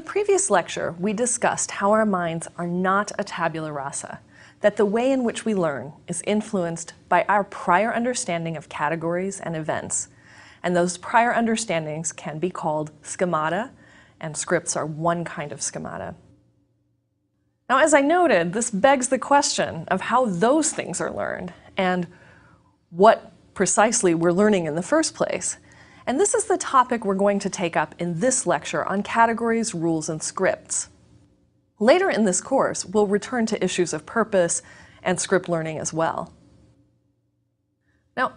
previous lecture, we discussed how our minds are not a tabula rasa, that the way in which we learn is influenced by our prior understanding of categories and events, and those prior understandings can be called schemata, and scripts are one kind of schemata. Now, as I noted, this begs the question of how those things are learned and what precisely we're learning in the first place. And this is the topic we're going to take up in this lecture on categories, rules, and scripts. Later in this course, we'll return to issues of purpose and script learning as well. Now,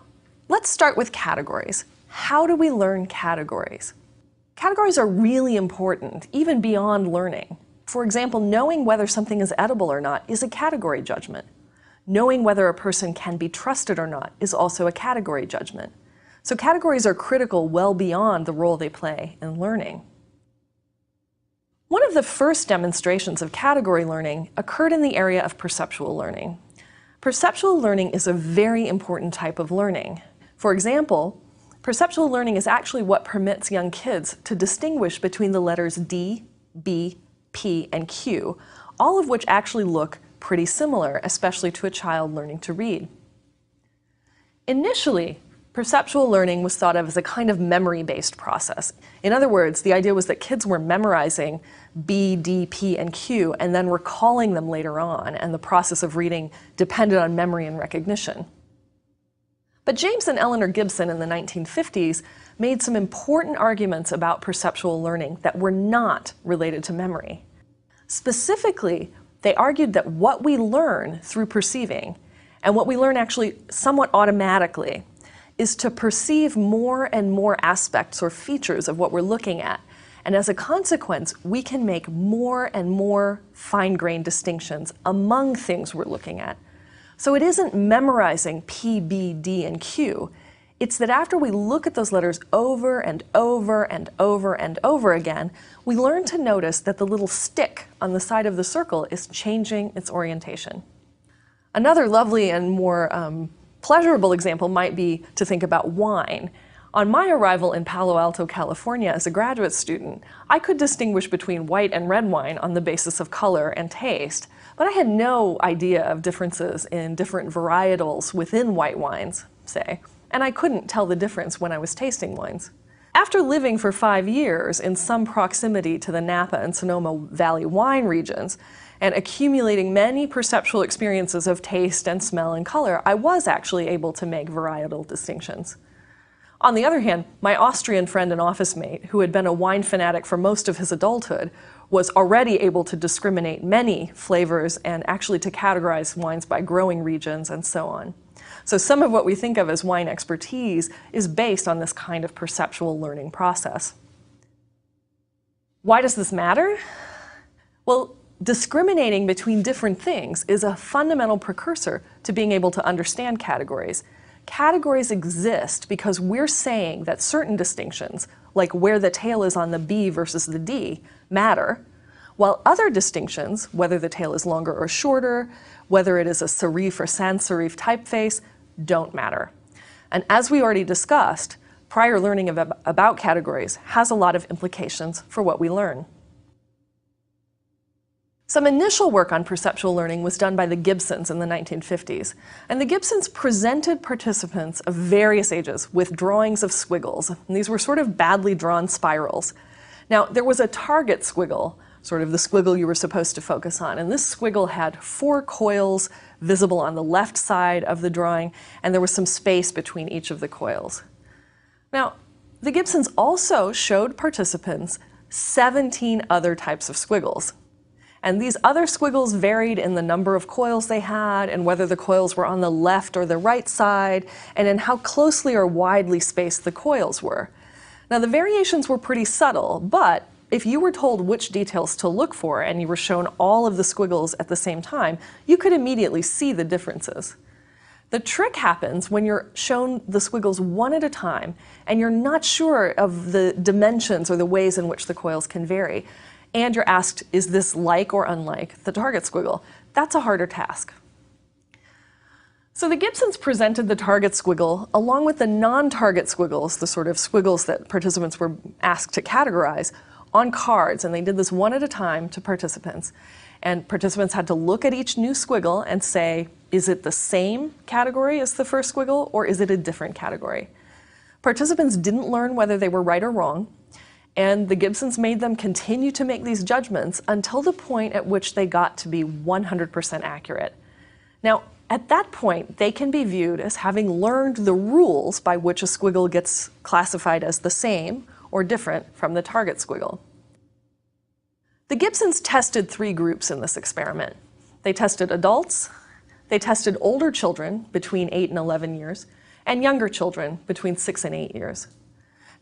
let's start with categories. How do we learn categories? Categories are really important, even beyond learning. For example, knowing whether something is edible or not is a category judgment. Knowing whether a person can be trusted or not is also a category judgment. So categories are critical well beyond the role they play in learning. One of the first demonstrations of category learning occurred in the area of perceptual learning. Perceptual learning is a very important type of learning. For example, perceptual learning is actually what permits young kids to distinguish between the letters D, B, P, and Q, all of which actually look pretty similar, especially to a child learning to read. Initially, perceptual learning was thought of as a kind of memory-based process. In other words, the idea was that kids were memorizing B, D, P, and Q and then recalling them later on, and the process of reading depended on memory and recognition. But James and Eleanor Gibson in the 1950s made some important arguments about perceptual learning that were not related to memory. Specifically, they argued that what we learn through perceiving, and what we learn actually somewhat automatically, is to perceive more and more aspects or features of what we're looking at. And as a consequence, we can make more and more fine-grained distinctions among things we're looking at. So it isn't memorizing P, B, D, and Q. It's that after we look at those letters over and over and over and over again, we learn to notice that the little stick on the side of the circle is changing its orientation. Another lovely and more pleasurable example might be to think about wine. On my arrival in Palo Alto, California as a graduate student, I could distinguish between white and red wine on the basis of color and taste, but I had no idea of differences in different varietals within white wines, say, and I couldn't tell the difference when I was tasting wines. After living for 5 years in some proximity to the Napa and Sonoma Valley wine regions, and accumulating many perceptual experiences of taste and smell and color, I was actually able to make varietal distinctions. On the other hand, my Austrian friend and office mate, who had been a wine fanatic for most of his adulthood, was already able to discriminate many flavors and actually to categorize wines by growing regions and so on. So some of what we think of as wine expertise is based on this kind of perceptual learning process. Why does this matter? Well, discriminating between different things is a fundamental precursor to being able to understand categories. Categories exist because we're saying that certain distinctions, like where the tail is on the B versus the D, matter, while other distinctions, whether the tail is longer or shorter, whether it is a serif or sans serif typeface, don't matter. And as we already discussed, prior learning about categories has a lot of implications for what we learn. Some initial work on perceptual learning was done by the Gibsons in the 1950s, and the Gibsons presented participants of various ages with drawings of squiggles, and these were sort of badly drawn spirals. Now, there was a target squiggle, sort of the squiggle you were supposed to focus on, and this squiggle had 4 coils visible on the left side of the drawing, and there was some space between each of the coils. Now, the Gibsons also showed participants 17 other types of squiggles. And these other squiggles varied in the number of coils they had, and whether the coils were on the left or the right side, and in how closely or widely spaced the coils were. Now, the variations were pretty subtle, but if you were told which details to look for and you were shown all of the squiggles at the same time, you could immediately see the differences. The trick happens when you're shown the squiggles one at a time, and you're not sure of the dimensions or the ways in which the coils can vary. And you're asked, is this like or unlike the target squiggle? That's a harder task. So the Gibsons presented the target squiggle along with the non-target squiggles, the sort of squiggles that participants were asked to categorize, on cards, and they did this one at a time to participants. And participants had to look at each new squiggle and say, is it the same category as the first squiggle, or is it a different category? Participants didn't learn whether they were right or wrong, and the Gibsons made them continue to make these judgments until the point at which they got to be 100% accurate. Now, at that point, they can be viewed as having learned the rules by which a squiggle gets classified as the same or different from the target squiggle. The Gibsons tested 3 groups in this experiment. They tested adults, they tested older children between 8 and 11 years, and younger children between 6 and 8 years.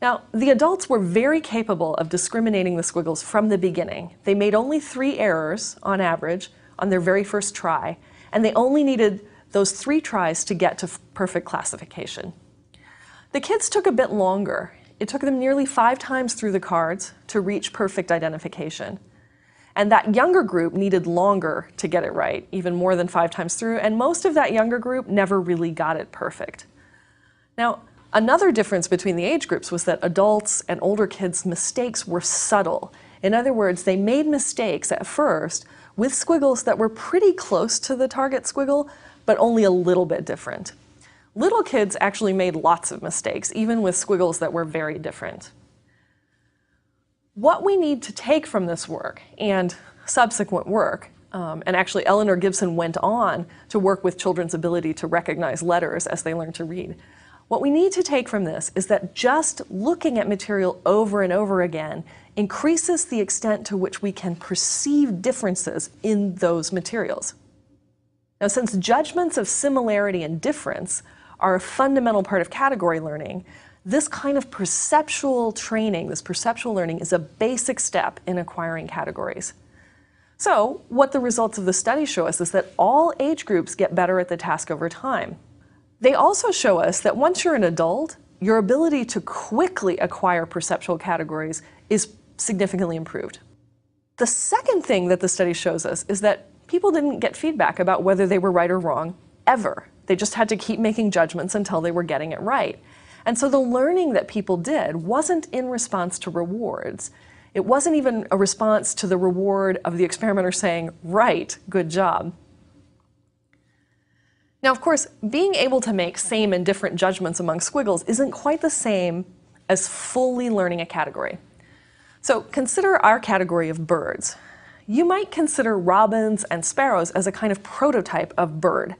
Now, the adults were very capable of discriminating the squiggles from the beginning. They made only 3 errors, on average, on their very first try, and they only needed those 3 tries to get to perfect classification. The kids took a bit longer. It took them nearly 5 times through the cards to reach perfect identification. And that younger group needed longer to get it right, even more than 5 times through, and most of that younger group never really got it perfect. Now, another difference between the age groups was that adults and older kids' mistakes were subtle. In other words, they made mistakes at first with squiggles that were pretty close to the target squiggle, but only a little bit different. Little kids actually made lots of mistakes, even with squiggles that were very different. What we need to take from this work and subsequent work, and actually Eleanor Gibson went on to work with children's ability to recognize letters as they learn to read. What we need to take from this is that just looking at material over and over again increases the extent to which we can perceive differences in those materials. Now, since judgments of similarity and difference are a fundamental part of category learning, this kind of perceptual training, this perceptual learning, is a basic step in acquiring categories. So, what the results of the study show us is that all age groups get better at the task over time. They also show us that once you're an adult, your ability to quickly acquire perceptual categories is significantly improved. The second thing that the study shows us is that people didn't get feedback about whether they were right or wrong, ever. They just had to keep making judgments until they were getting it right. And so the learning that people did wasn't in response to rewards. It wasn't even a response to the reward of the experimenter saying, right, good job. Now, of course, being able to make same and different judgments among squiggles isn't quite the same as fully learning a category. So consider our category of birds. You might consider robins and sparrows as a kind of prototype of bird.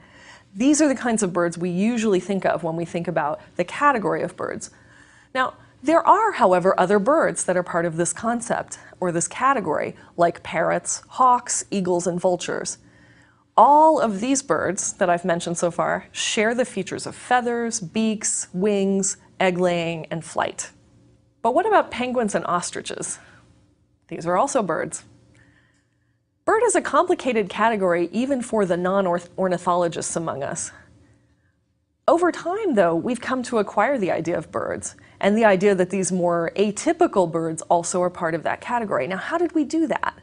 These are the kinds of birds we usually think of when we think about the category of birds. Now, there are, however, other birds that are part of this concept, or this category, like parrots, hawks, eagles, and vultures. All of these birds that I've mentioned so far share the features of feathers, beaks, wings, egg-laying, and flight. But what about penguins and ostriches? These are also birds. Bird is a complicated category even for the non-ornithologists among us. Over time, though, we've come to acquire the idea of birds and the idea that these more atypical birds also are part of that category. Now, how did we do that?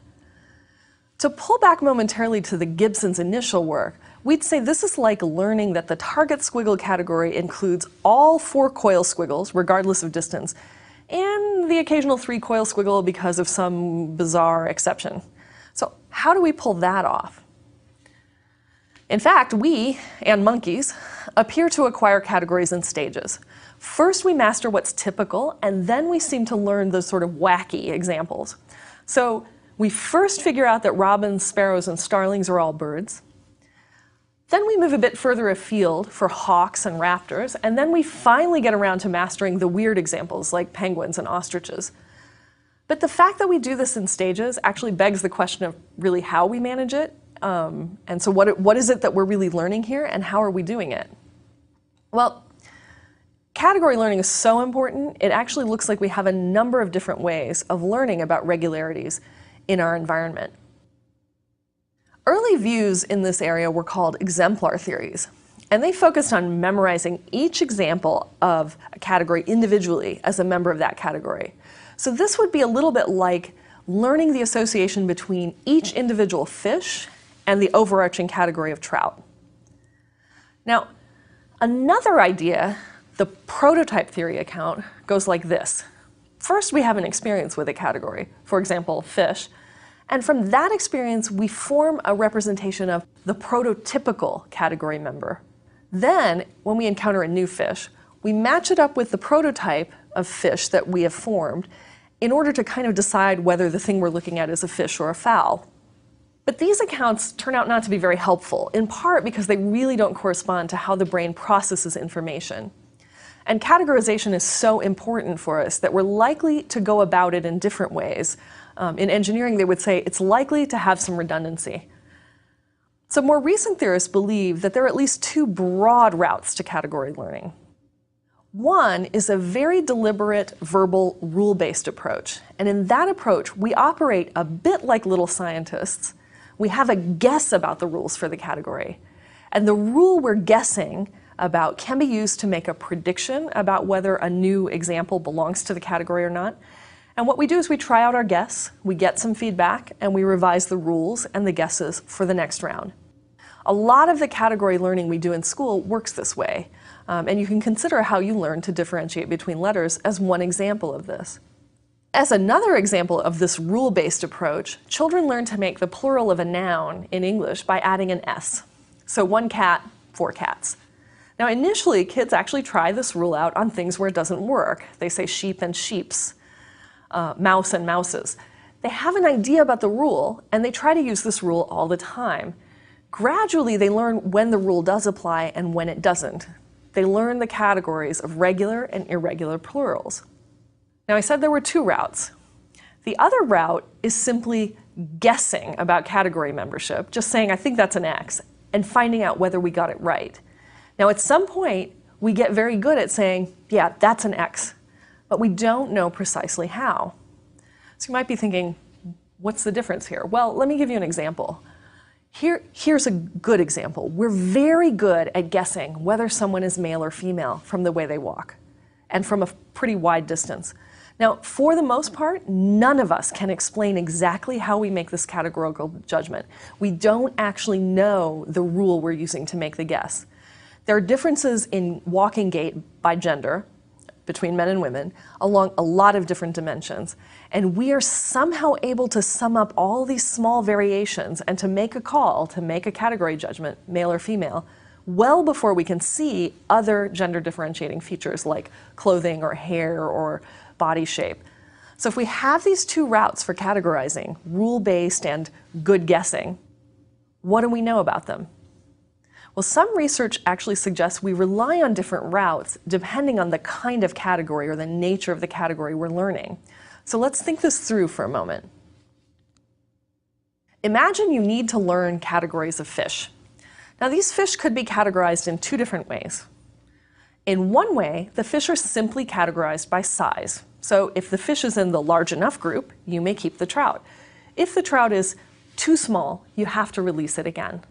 To pull back momentarily to the Gibsons' initial work, we'd say this is like learning that the target squiggle category includes all 4 coil squiggles, regardless of distance, and the occasional 3-coil squiggle because of some bizarre exception. So how do we pull that off? In fact, we, and monkeys, appear to acquire categories in stages. First, we master what's typical, and then we seem to learn the sort of wacky examples. So we first figure out that robins, sparrows, and starlings are all birds. Then we move a bit further afield for hawks and raptors, and then we finally get around to mastering the weird examples like penguins and ostriches. But the fact that we do this in stages actually begs the question of really how we manage it. And so what is it that we're really learning here, and how are we doing it? Well, category learning is so important, it actually looks like we have a number of different ways of learning about regularities in our environment. Early views in this area were called exemplar theories, and they focused on memorizing each example of a category individually as a member of that category. So this would be a little bit like learning the association between each individual fish and the overarching category of trout. Now, another idea, the prototype theory account, goes like this. First, we have an experience with a category, for example, fish, and from that experience, we form a representation of the prototypical category member. Then, when we encounter a new fish, we match it up with the prototype of fish that we have formed in order to kind of decide whether the thing we're looking at is a fish or a fowl. But these accounts turn out not to be very helpful, in part because they really don't correspond to how the brain processes information. And categorization is so important for us that we're likely to go about it in different ways. In engineering, they would say it's likely to have some redundancy. So more recent theorists believe that there are at least two broad routes to category learning. One is a very deliberate, verbal, rule-based approach. And in that approach, we operate a bit like little scientists. We have a guess about the rules for the category. And the rule we're guessing about can be used to make a prediction about whether a new example belongs to the category or not. And what we do is we try out our guess, we get some feedback, and we revise the rules and the guesses for the next round. A lot of the category learning we do in school works this way. And you can consider how you learn to differentiate between letters as one example of this. As another example of this rule-based approach, children learn to make the plural of a noun in English by adding an S. So 1 cat, 4 cats. Now initially, kids actually try this rule out on things where it doesn't work. They say sheep and sheeps, mouse and mouses. They have an idea about the rule, and they try to use this rule all the time. Gradually, they learn when the rule does apply and when it doesn't. They learn the categories of regular and irregular plurals. Now, I said there were two routes. The other route is simply guessing about category membership, just saying, I think that's an X, and finding out whether we got it right. Now, at some point, we get very good at saying, yeah, that's an X, but we don't know precisely how. So you might be thinking, what's the difference here? Well, let me give you an example. Here's a good example. We're very good at guessing whether someone is male or female from the way they walk, and from a pretty wide distance. Now, for the most part, none of us can explain exactly how we make this categorical judgment. We don't actually know the rule we're using to make the guess. There are differences in walking gait by gender, between men and women, along a lot of different dimensions. And we are somehow able to sum up all these small variations and to make a call, to make a category judgment, male or female, well before we can see other gender differentiating features like clothing or hair or body shape. So if we have these two routes for categorizing, rule-based and good guessing, what do we know about them? Well, some research actually suggests we rely on different routes depending on the kind of category or the nature of the category we're learning. So let's think this through for a moment. Imagine you need to learn categories of fish. Now, these fish could be categorized in two different ways. In one way, the fish are simply categorized by size. So if the fish is in the large enough group, you may keep the trout. If the trout is too small, you have to release it again.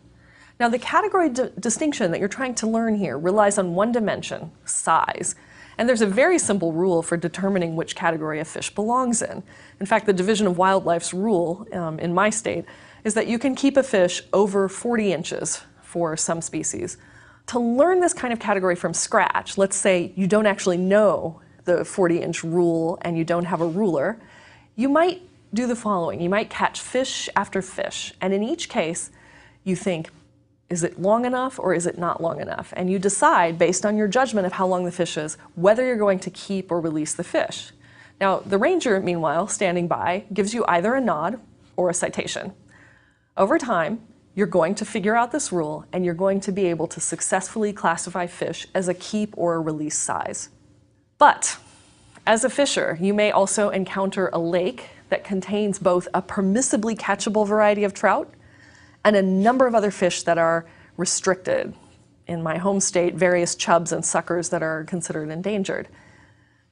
Now, the category distinction that you're trying to learn here relies on one dimension, size. And there's a very simple rule for determining which category a fish belongs in. In fact, the Division of Wildlife's rule in my state is that you can keep a fish over 40 inches for some species. To learn this kind of category from scratch, let's say you don't actually know the 40-inch rule and you don't have a ruler, you might do the following. You might catch fish after fish, and in each case, you think, is it long enough or is it not long enough? And you decide, based on your judgment of how long the fish is, whether you're going to keep or release the fish. Now, the ranger, meanwhile, standing by, gives you either a nod or a citation. Over time, you're going to figure out this rule, and you're going to be able to successfully classify fish as a keep or a release size. But as a fisher, you may also encounter a lake that contains both a permissibly catchable variety of trout and a number of other fish that are restricted. In my home state, various chubs and suckers that are considered endangered.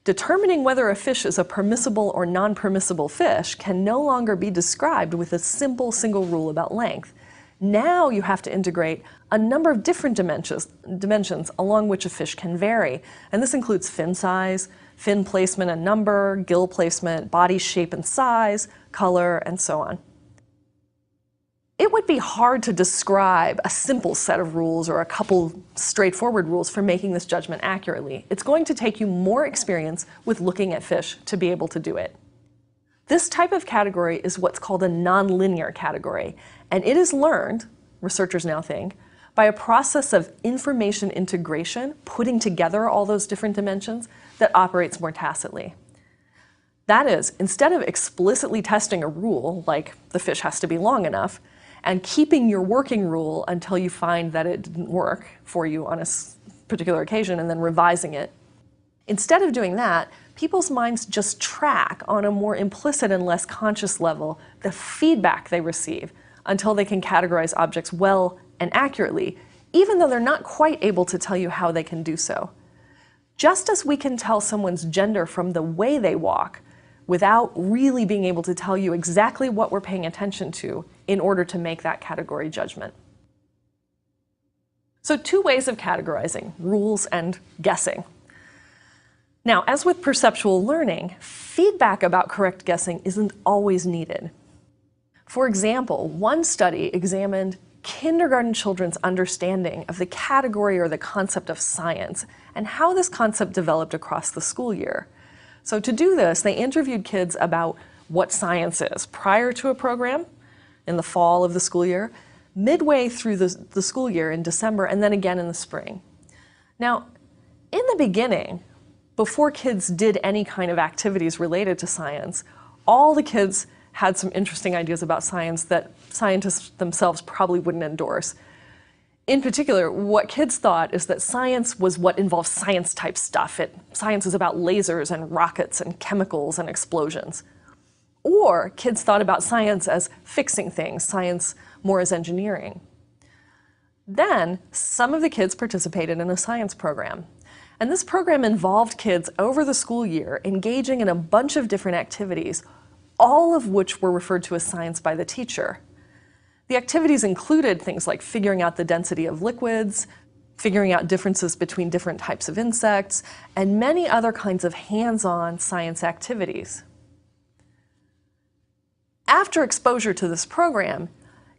Determining whether a fish is a permissible or non-permissible fish can no longer be described with a simple single rule about length. Now you have to integrate a number of different dimensions along which a fish can vary. And this includes fin size, fin placement and number, gill placement, body shape and size, color, and so on. It would be hard to describe a simple set of rules or a couple straightforward rules for making this judgment accurately. It's going to take you more experience with looking at fish to be able to do it. This type of category is what's called a nonlinear category, and it is learned, researchers now think, by a process of information integration, putting together all those different dimensions, that operates more tacitly. That is, instead of explicitly testing a rule, like the fish has to be long enough, and keeping your working rule until you find that it didn't work for you on a particular occasion and then revising it. Instead of doing that, people's minds just track on a more implicit and less conscious level the feedback they receive until they can categorize objects well and accurately, even though they're not quite able to tell you how they can do so. Just as we can tell someone's gender from the way they walk, without really being able to tell you exactly what we're paying attention to in order to make that category judgment. So 2 ways of categorizing, rules and guessing. Now, as with perceptual learning, feedback about correct guessing isn't always needed. For example, one study examined kindergarten children's understanding of the category or the concept of science and how this concept developed across the school year. So to do this, they interviewed kids about what science is prior to a program in the fall of the school year, midway through the school year in December, and then again in the spring. Now, in the beginning, before kids did any kind of activities related to science, all the kids had some interesting ideas about science that scientists themselves probably wouldn't endorse. In particular, what kids thought is that science was what involves science-type stuff. Science is about lasers and rockets and chemicals and explosions. Or kids thought about science as fixing things, science more as engineering. Then, some of the kids participated in a science program. And this program involved kids over the school year engaging in a bunch of different activities, all of which were referred to as science by the teacher. The activities included things like figuring out the density of liquids, figuring out differences between different types of insects, and many other kinds of hands-on science activities. After exposure to this program,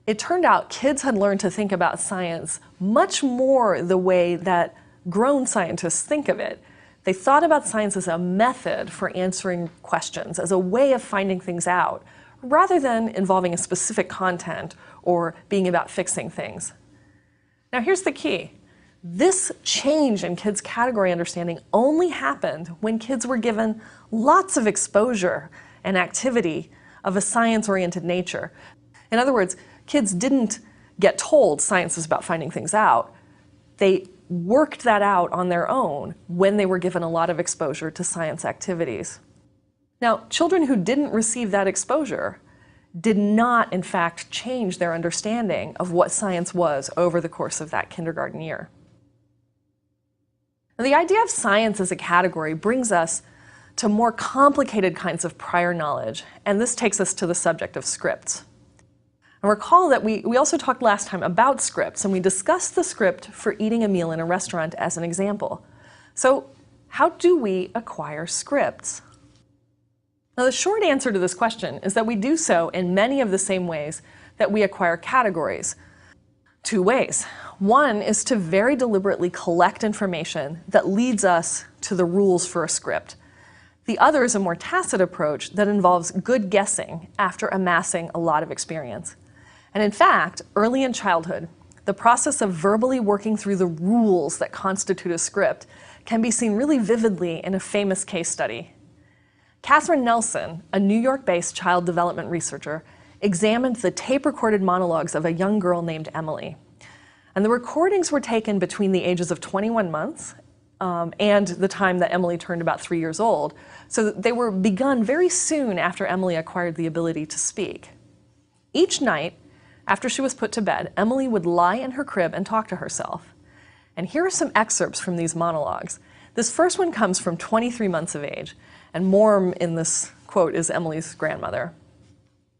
it turned out kids had learned to think about science much more the way that grown scientists think of it. They thought about science as a method for answering questions, as a way of finding things out, rather than involving a specific content or being about fixing things. Now here's the key. This change in kids' category understanding only happened when kids were given lots of exposure and activity of a science-oriented nature. In other words, kids didn't get told science is about finding things out. They worked that out on their own when they were given a lot of exposure to science activities. Now, children who didn't receive that exposure did not, in fact, change their understanding of what science was over the course of that kindergarten year. Now, the idea of science as a category brings us to more complicated kinds of prior knowledge, and this takes us to the subject of scripts. And recall that we also talked last time about scripts, and we discussed the script for eating a meal in a restaurant as an example. So, how do we acquire scripts? Now, the short answer to this question is that we do so in many of the same ways that we acquire categories. 2 ways. One is to very deliberately collect information that leads us to the rules for a script. The other is a more tacit approach that involves good guessing after amassing a lot of experience. And in fact, early in childhood, the process of verbally working through the rules that constitute a script can be seen really vividly in a famous case study. Catherine Nelson, a New York-based child development researcher, examined the tape-recorded monologues of a young girl named Emily. And the recordings were taken between the ages of 21 months and the time that Emily turned about 3 years old. So they were begun very soon after Emily acquired the ability to speak. Each night, after she was put to bed, Emily would lie in her crib and talk to herself. And here are some excerpts from these monologues. This first one comes from 23 months of age, and Morm in this quote is Emily's grandmother.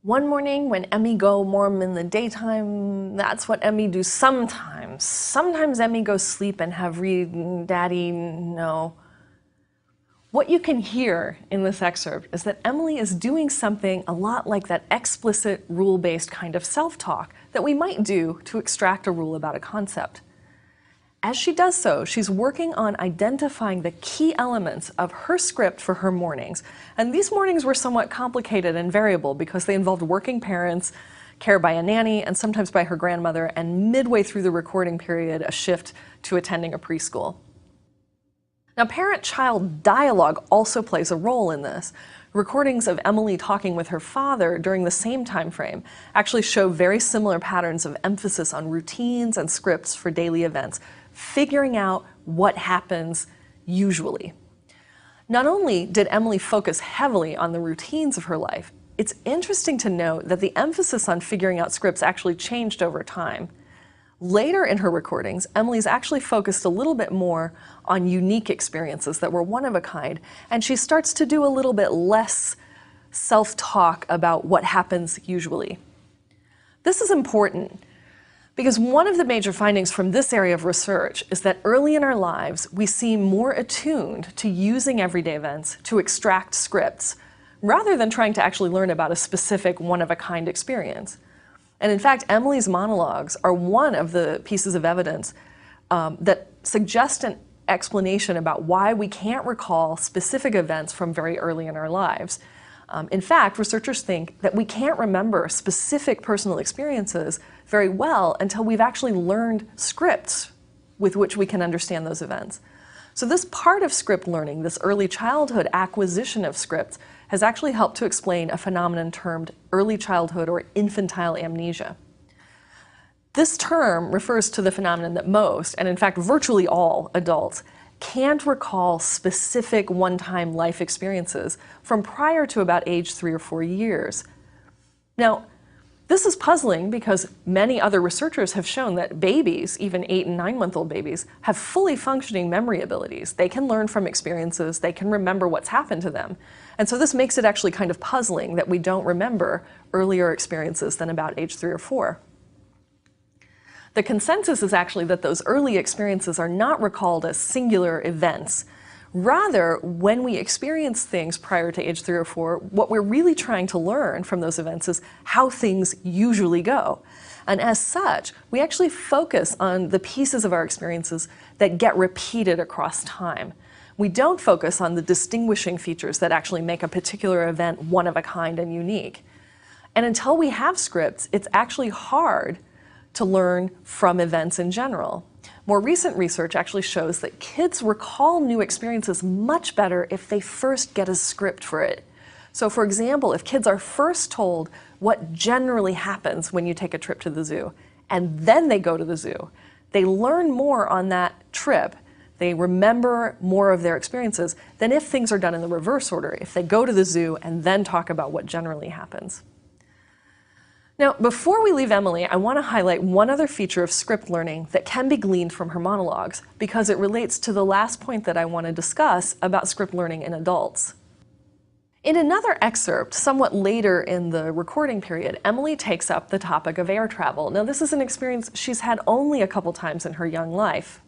"One morning when Emmy go Morm in the daytime, that's what Emmy do sometimes. Sometimes Emmy go sleep and have read, Daddy, no. What you can hear in this excerpt is that Emily is doing something a lot like that explicit, rule-based kind of self-talk that we might do to extract a rule about a concept. As she does so, she's working on identifying the key elements of her script for her mornings. And these mornings were somewhat complicated and variable because they involved working parents, care by a nanny, and sometimes by her grandmother, and midway through the recording period, a shift to attending a preschool. Now, parent-child dialogue also plays a role in this. Recordings of Emily talking with her father during the same time frame actually show very similar patterns of emphasis on routines and scripts for daily events, figuring out what happens usually. Not only did Emily focus heavily on the routines of her life, it's interesting to note that the emphasis on figuring out scripts actually changed over time. Later in her recordings, Emily's actually focused a little bit more on unique experiences that were one of a kind, and she starts to do a little bit less self-talk about what happens usually. This is important because one of the major findings from this area of research is that early in our lives, we seem more attuned to using everyday events to extract scripts, rather than trying to actually learn about a specific one-of-a-kind experience. And in fact, Emily's monologues are one of the pieces of evidence that suggest an explanation about why we can't recall specific events from very early in our lives. In fact, researchers think that we can't remember specific personal experiences very well until we've actually learned scripts with which we can understand those events. So this part of script learning, this early childhood acquisition of scripts, has actually helped to explain a phenomenon termed early childhood or infantile amnesia. This term refers to the phenomenon that most, and in fact virtually all, adults can't recall specific one-time life experiences from prior to about age 3 or 4 years. Now, this is puzzling because many other researchers have shown that babies, even 8 and 9-month-old babies, have fully functioning memory abilities. They can learn from experiences, they can remember what's happened to them. And so this makes it actually kind of puzzling that we don't remember earlier experiences than about age 3 or 4. The consensus is actually that those early experiences are not recalled as singular events. Rather, when we experience things prior to age 3 or 4, what we're really trying to learn from those events is how things usually go. And as such, we actually focus on the pieces of our experiences that get repeated across time. We don't focus on the distinguishing features that actually make a particular event one of a kind and unique. And until we have scripts, it's actually hard to learn from events in general. More recent research actually shows that kids recall new experiences much better if they first get a script for it. So for example, if kids are first told what generally happens when you take a trip to the zoo, and then they go to the zoo, they learn more on that trip. They remember more of their experiences than if things are done in the reverse order, if they go to the zoo and then talk about what generally happens. Now, before we leave Emily, I want to highlight one other feature of script learning that can be gleaned from her monologues, because it relates to the last point that I want to discuss about script learning in adults. In another excerpt, somewhat later in the recording period, Emily takes up the topic of air travel. Now, this is an experience she's had only a couple times in her young life.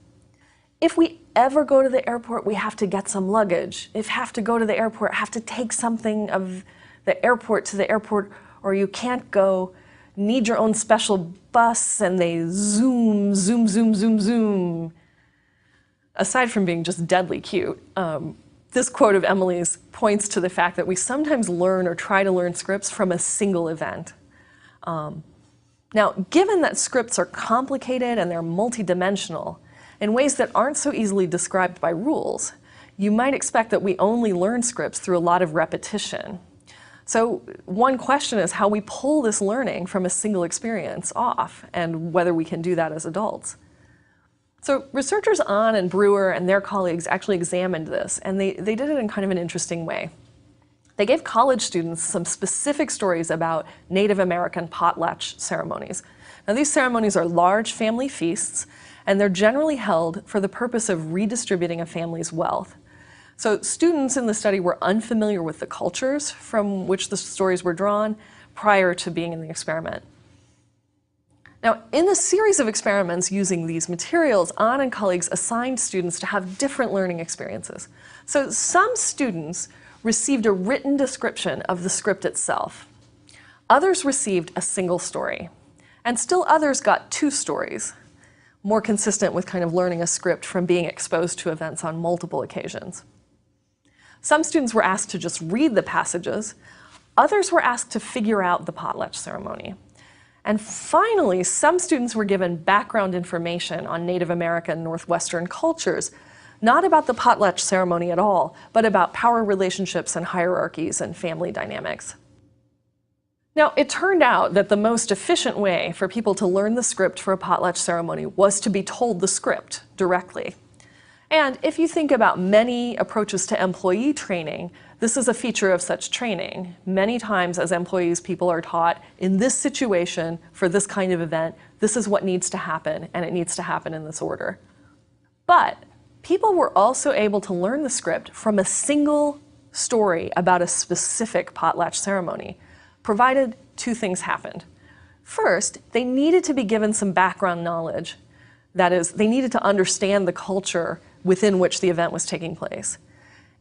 If we ever go to the airport, we have to get some luggage. If have to go to the airport, have to take something of the airport to the airport, or you can't go, need your own special bus, and they zoom, zoom, zoom, zoom, zoom. Aside from being just deadly cute, this quote of Emily's points to the fact that we sometimes learn or try to learn scripts from a single event. Now, given that scripts are complicated and they're multidimensional, in ways that aren't so easily described by rules, you might expect that we only learn scripts through a lot of repetition. So one question is how we pull this learning from a single experience off, and whether we can do that as adults. So researchers Ahn and Brewer and their colleagues actually examined this, and they did it in kind of an interesting way. They gave college students some specific stories about Native American potlatch ceremonies. Now, these ceremonies are large family feasts, and they're generally held for the purpose of redistributing a family's wealth. So students in the study were unfamiliar with the cultures from which the stories were drawn prior to being in the experiment. Now, in a series of experiments using these materials, An and colleagues assigned students to have different learning experiences. So some students received a written description of the script itself. Others received a single story. And still others got 2 stories, more consistent with kind of learning a script from being exposed to events on multiple occasions. Some students were asked to just read the passages. Others were asked to figure out the potlatch ceremony. And finally, some students were given background information on Native American Northwestern cultures, not about the potlatch ceremony at all, but about power relationships and hierarchies and family dynamics. Now, it turned out that the most efficient way for people to learn the script for a potlatch ceremony was to be told the script directly. And if you think about many approaches to employee training, this is a feature of such training. Many times as employees, people are taught, in this situation, for this kind of event, this is what needs to happen, and it needs to happen in this order. But people were also able to learn the script from a single story about a specific potlatch ceremony, provided 2 things happened. First, they needed to be given some background knowledge. That is, they needed to understand the culture within which the event was taking place.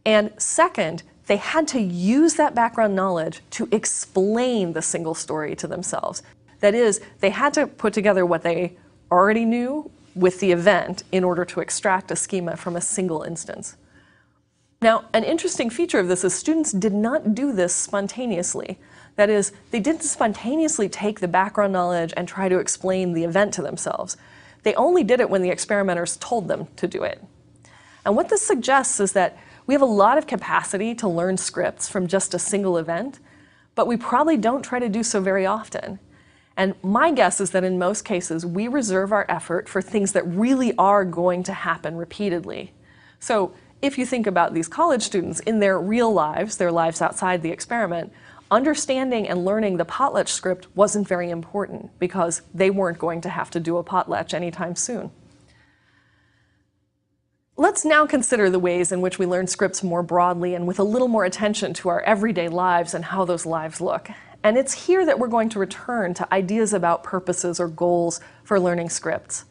And second, they had to use that background knowledge to explain the single story to themselves. That is, they had to put together what they already knew with the event in order to extract a schema from a single instance. Now, an interesting feature of this is students did not do this spontaneously. That is, they didn't spontaneously take the background knowledge and try to explain the event to themselves. They only did it when the experimenters told them to do it. And what this suggests is that we have a lot of capacity to learn scripts from just a single event, but we probably don't try to do so very often. And my guess is that in most cases, we reserve our effort for things that really are going to happen repeatedly. So if you think about these college students in their real lives, their lives outside the experiment, understanding and learning the potlatch script wasn't very important because they weren't going to have to do a potlatch anytime soon. Let's now consider the ways in which we learn scripts more broadly and with a little more attention to our everyday lives and how those lives look. And it's here that we're going to return to ideas about purposes or goals for learning scripts.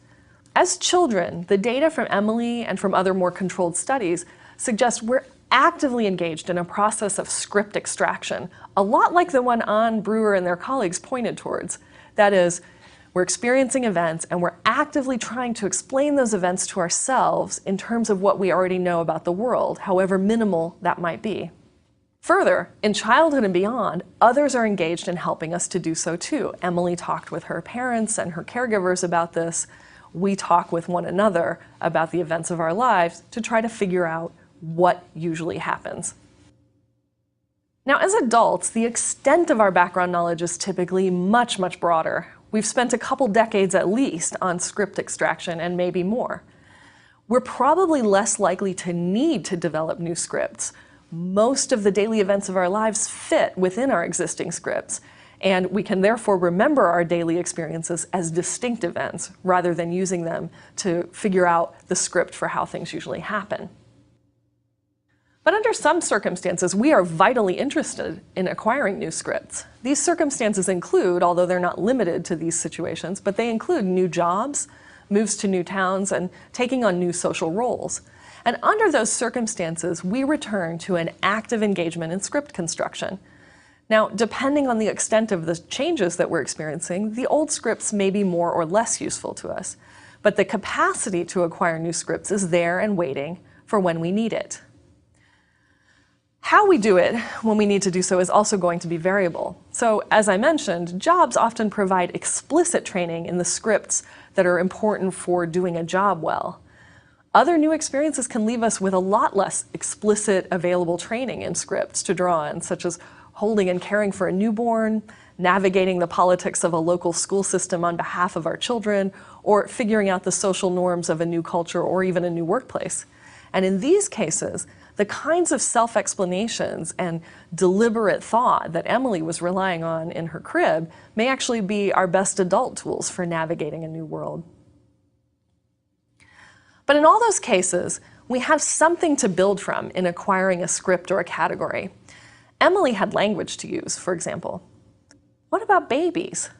As children, the data from Emily and from other more controlled studies suggest we're actively engaged in a process of script extraction, a lot like the one An, Brewer, and their colleagues pointed towards. That is, we're experiencing events and we're actively trying to explain those events to ourselves in terms of what we already know about the world, however minimal that might be. Further, in childhood and beyond, others are engaged in helping us to do so too. Emily talked with her parents and her caregivers about this. We talk with one another about the events of our lives to try to figure out what usually happens. Now, as adults, the extent of our background knowledge is typically much, much broader. We've spent a couple decades at least on script extraction and maybe more. We're probably less likely to need to develop new scripts. Most of the daily events of our lives fit within our existing scripts, and we can therefore remember our daily experiences as distinct events rather than using them to figure out the script for how things usually happen. But under some circumstances, we are vitally interested in acquiring new scripts. These circumstances include, although they're not limited to these situations, but they include new jobs, moves to new towns, and taking on new social roles. And under those circumstances, we return to an active engagement in script construction. Now, depending on the extent of the changes that we're experiencing, the old scripts may be more or less useful to us. But the capacity to acquire new scripts is there and waiting for when we need it. How we do it when we need to do so is also going to be variable. So, as I mentioned, jobs often provide explicit training in the scripts that are important for doing a job well. Other new experiences can leave us with a lot less explicit available training in scripts to draw on, such as holding and caring for a newborn, navigating the politics of a local school system on behalf of our children, or figuring out the social norms of a new culture or even a new workplace. And in these cases, the kinds of self-explanations and deliberate thought that Emily was relying on in her crib may actually be our best adult tools for navigating a new world. But in all those cases, we have something to build from in acquiring a script or a category. Emily had language to use, for example. What about babies?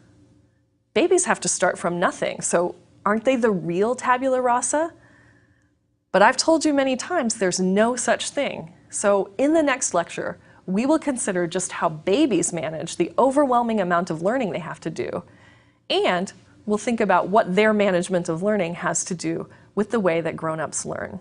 Babies have to start from nothing, so aren't they the real tabula rasa? But I've told you many times there's no such thing. So in the next lecture, we will consider just how babies manage the overwhelming amount of learning they have to do, and we'll think about what their management of learning has to do with the way that grown-ups learn.